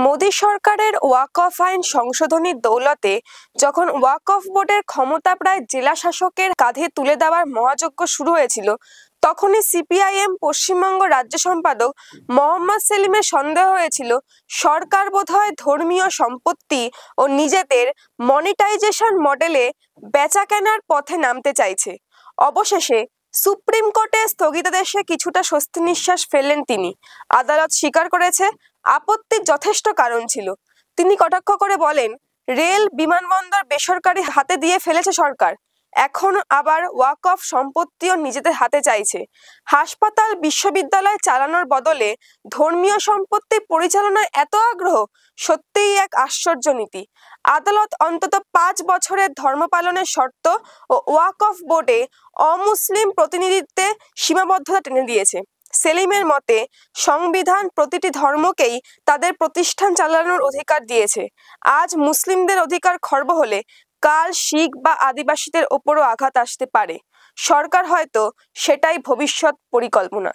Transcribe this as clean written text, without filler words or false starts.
মোদি সরকারের ওয়াকফ আইন সংশোধনীর দৌলতে যখন ওয়াকফ বোর্ডের ক্ষমতা প্রায় জেলা শাসকের কাঁধে তুলে দেওয়ার মহাযজ্ঞ শুরু হয়েছিল, তখনই সিপিআইএম পশ্চিমবঙ্গ রাজ্য সম্পাদক মোহাম্মদ সেলিমের সন্দেহ হয়েছিল সরকার বোধহয় ধর্মীয় সম্পত্তি ও নিজেদের মনিটাইজেশন মডেলে বেচাকেনার পথে নামতে চাইছে। অবশেষে সুপ্রিম কোর্টে স্থগিতাদেশে কিছুটা স্বস্তি নিঃশ্বাস ফেললেন তিনি। আদালত স্বীকার করেছে আপত্তির যথেষ্ট কারণ ছিল। তিনি কটাক্ষ করে বলেন, রেল, বিমানবন্দর বেসরকারি হাতে দিয়ে ফেলেছে সরকার, এখন আবার ওয়াকফ সম্পত্তিও নিজেদের হাতে চাইছে। হাসপাতাল, বিশ্ববিদ্যালয় চালানোর বদলে ধর্মীয় সম্পত্তি পরিচালনায় এত আগ্রহ সত্যিই এক আশ্চর্য নীতি। আদালত অন্তত 5 বছরের ধর্ম পালনের শর্ত ও ওয়াকফ বোর্ডে অমুসলিম প্রতিনিধিত্বে সীমাবদ্ধতা টেনে দিয়েছে। সেলিমের মতে, সংবিধান প্রতিটি ধর্মকেই তাদের প্রতিষ্ঠান চালানোর অধিকার দিয়েছে। আজ মুসলিমদের অধিকার খর্ব হলে কাল শিখ বা আদিবাসীদের ওপরও আঘাত আসতে পারে। সরকার হয়তো সেটাই ভবিষ্যৎ পরিকল্পনা।